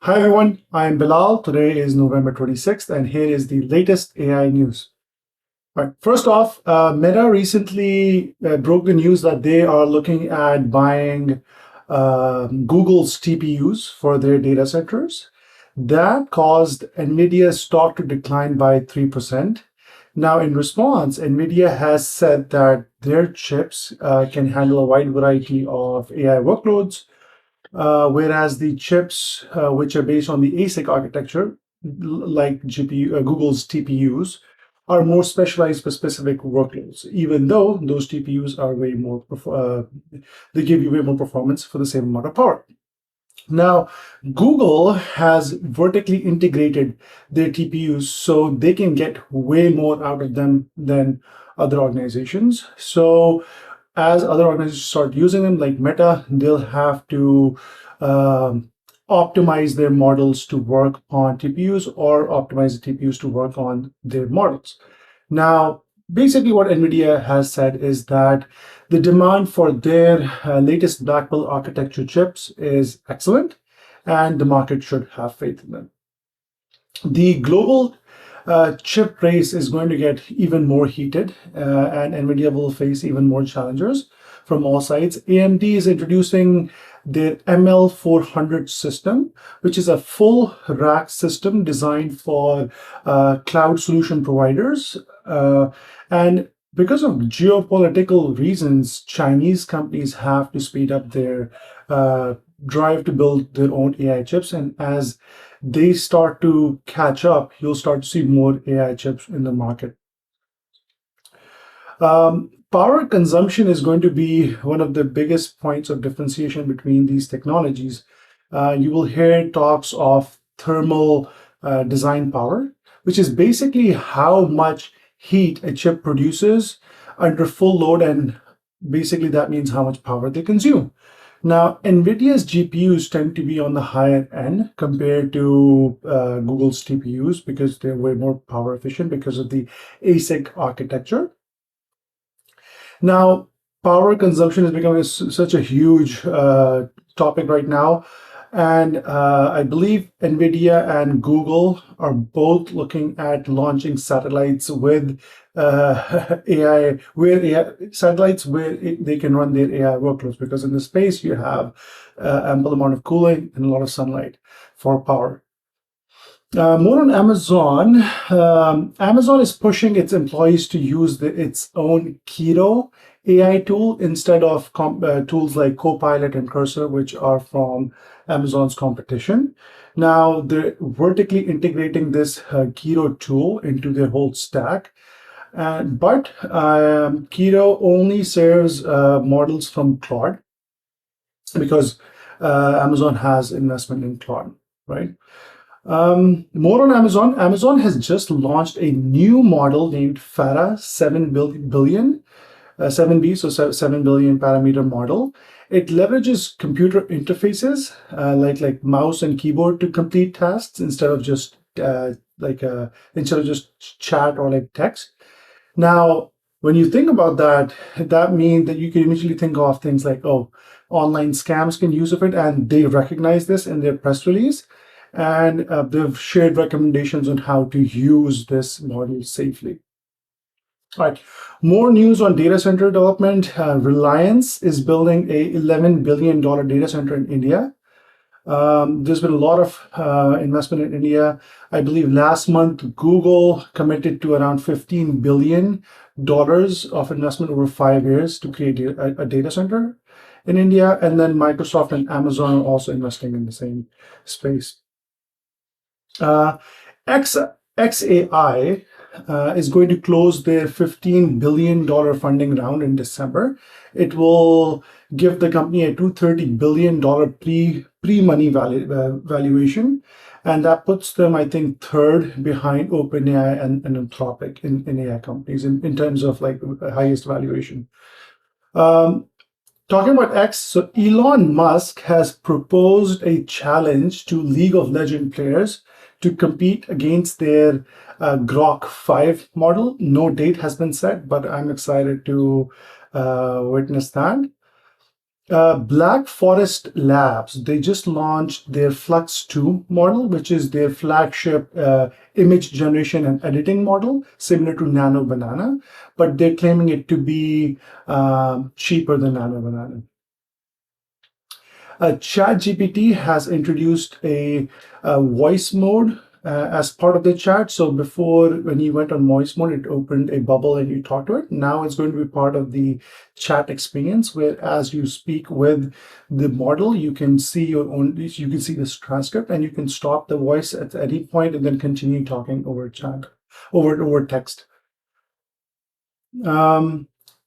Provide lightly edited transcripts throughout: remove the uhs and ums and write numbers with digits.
Hi everyone, I am Bilal. Today is November 26th, and here is the latest AI news. All right, first off, Meta recently broke the news that they are looking at buying Google's TPUs for their data centers. That caused Nvidia's stock to decline by 3%. Now, in response, Nvidia has said that their chips can handle a wide variety of AI workloads, whereas the chips, which are based on the ASIC architecture, like Google's TPUs, are more specialized for specific workloads, even though those TPUs are they give you way more performance for the same amount of power. Now, Google has vertically integrated their TPUs so they can get way more out of them than other organizations. So as other organizations start using them, like Meta, they'll have to optimize their models to work on TPUs or optimize the TPUs to work on their models. Now, basically what NVIDIA has said is that the demand for their latest Blackwell architecture chips is excellent, and the market should have faith in them. The global chip race is going to get even more heated, and NVIDIA will face even more challengers from all sides. AMD is introducing their ML400 system, which is a full rack system designed for cloud solution providers. And because of geopolitical reasons, Chinese companies have to speed up their drive to build their own AI chips. And as they start to catch up, you'll start to see more AI chips in the market. Power consumption is going to be one of the biggest points of differentiation between these technologies. You will hear talks of thermal design power, which is basically how much heat a chip produces under full load, and basically that means how much power they consume. Now, NVIDIA's GPUs tend to be on the higher end compared to Google's TPUs because they're way more power efficient because of the ASIC architecture. Now, power consumption is becoming such a huge topic right now. And I believe NVIDIA and Google are both looking at launching satellites with satellites where they can run their AI workloads, because in the space you have ample amount of cooling and a lot of sunlight for power. More on Amazon. Amazon is pushing its employees to use its own Keto AI tool instead of tools like Copilot and Cursor, which are from Amazon's competition. Now, they're vertically integrating this Keto tool into their whole stack. But Keto only serves models from Claude because Amazon has investment in Claude, right? More on Amazon. Amazon has just launched a new model named FARA 7B, so 7 billion parameter model. It leverages computer interfaces like mouse and keyboard to complete tasks instead of just chat or like text. Now, when you think about that, that means that you can immediately think of things like, oh, online scams can use of it, and they recognize this in their press release. And they've shared recommendations on how to use this model safely. All right, more news on data center development. Reliance is building a $11 billion data center in India. There's been a lot of investment in India. I believe last month, Google committed to around $15 billion of investment over 5 years to create a data center in India. And then Microsoft and Amazon are also investing in the same space. XAI is going to close their $15 billion funding round in December. It will give the company a $230 billion pre-money valuation. And that puts them, I think, third behind OpenAI and Anthropic in AI companies in terms of like highest valuation. Talking about X, so Elon Musk has proposed a challenge to League of Legends players to compete against their Grok 5 model. No date has been set, but I'm excited to witness that. Black Forest Labs, they just launched their Flux 2 model, which is their flagship image generation and editing model, similar to Nano Banana, but they're claiming it to be cheaper than Nano Banana. ChatGPT has introduced a voice mode as part of the chat. So before, when you went on voice mode, it opened a bubble and you talked to it. Now it's going to be part of the chat experience, where as you speak with the model, you can see your own, you can see this transcript, and you can stop the voice at any point and then continue talking over chat, over text.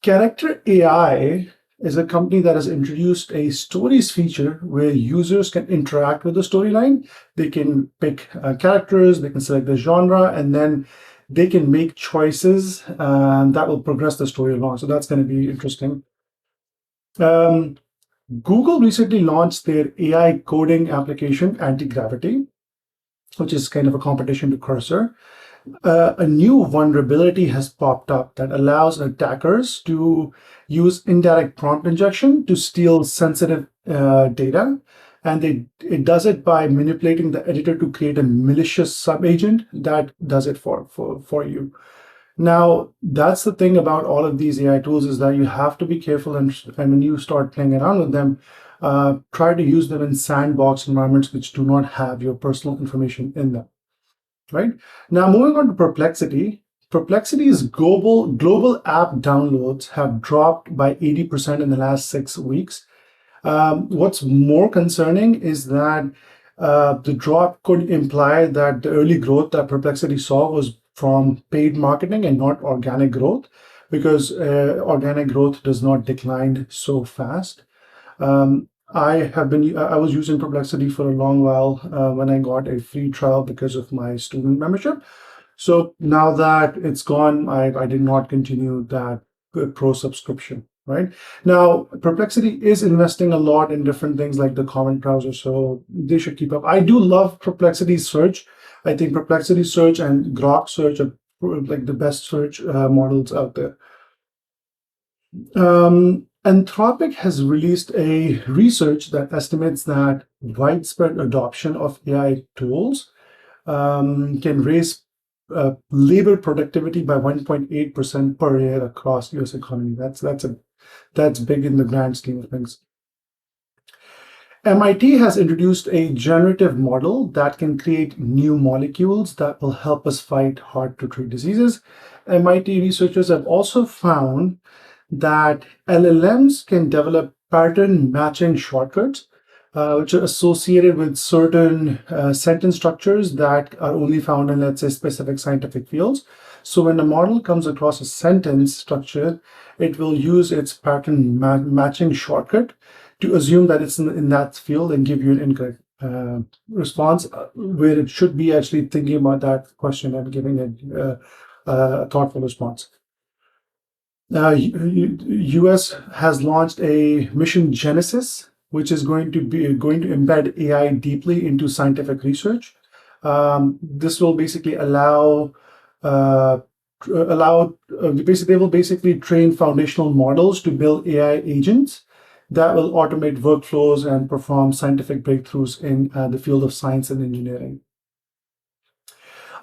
Character AI is a company that has introduced a stories feature where users can interact with the storyline. They can pick characters, they can select the genre, and then they can make choices that will progress the story along. So that's going to be interesting. Um, Google recently launched their AI coding application, Anti-Gravity, which is kind of a competition to Cursor. A new vulnerability has popped up that allows attackers to use indirect prompt injection to steal sensitive data. And it does it by manipulating the editor to create a malicious subagent that does it for you. Now, that's the thing about all of these AI tools, is that you have to be careful, and when you start playing around with them, try to use them in sandbox environments which do not have your personal information in them. Right? Now, moving on to Perplexity. Perplexity's global app downloads have dropped by 80% in the last 6 weeks. What's more concerning is that the drop could imply that the early growth that Perplexity saw was from paid marketing and not organic growth, because organic growth does not decline so fast. I was using Perplexity for a long while when I got a free trial because of my student membership. So now that it's gone, I did not continue that pro subscription, right? Now, Perplexity is investing a lot in different things like the comment browser, so they should keep up. I do love Perplexity search. I think Perplexity search and Grok search are like the best search models out there. Anthropic has released a research that estimates that widespread adoption of AI tools can raise labor productivity by 1.8% per year across U.S. economy. That's big in the grand scheme of things. MIT has introduced a generative model that can create new molecules that will help us fight hard-to-treat diseases. MIT researchers have also found that LLMs can develop pattern matching shortcuts, which are associated with certain sentence structures that are only found in, let's say, specific scientific fields. So when a model comes across a sentence structure, it will use its pattern matching shortcut to assume that it's in that field and give you an incorrect response, where it should be actually thinking about that question and giving it a thoughtful response. US has launched a mission Genesis, which is going to embed AI deeply into scientific research. This will basically they will basically train foundational models to build AI agents that will automate workflows and perform scientific breakthroughs in the field of science and engineering.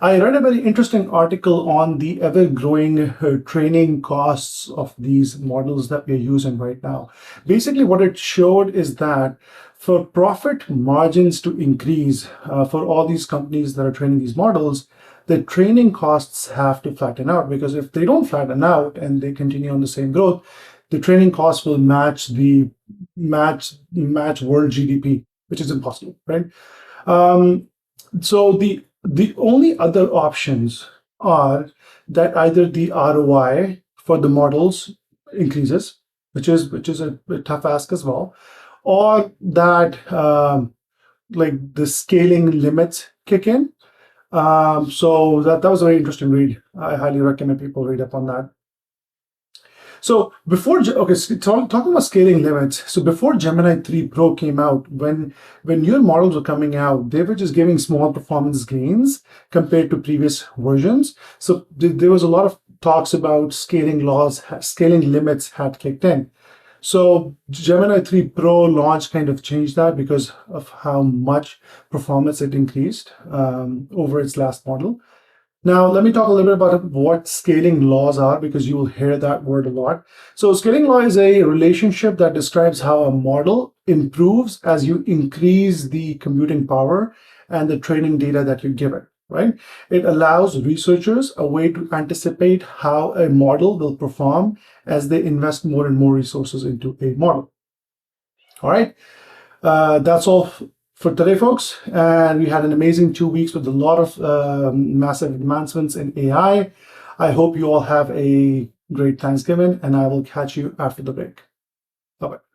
I read a very interesting article on the ever-growing training costs of these models that we're using right now. Basically, what it showed is that for profit margins to increase for all these companies that are training these models, the training costs have to flatten out, because if they don't flatten out and they continue on the same growth, the training costs will match world GDP, which is impossible, right? So the only other options are that either the ROI for the models increases, which is a tough ask as well, or that like the scaling limits kick in. So that was a very interesting read. I highly recommend people read up on that. So talking about scaling limits. So before Gemini 3 Pro came out, when newer models were coming out, they were just giving small performance gains compared to previous versions. So there was a lot of talks about scaling limits had kicked in. So Gemini 3 Pro launch kind of changed that because of how much performance it increased over its last model. Now, let me talk a little bit about what scaling laws are, because you will hear that word a lot. So scaling law is a relationship that describes how a model improves as you increase the computing power and the training data that you give it, right? It allows researchers a way to anticipate how a model will perform as they invest more and more resources into a model. All right. That's all for today, folks. And we had an amazing 2 weeks with a lot of massive advancements in AI. I hope you all have a great Thanksgiving, and I will catch you after the break. Bye-bye.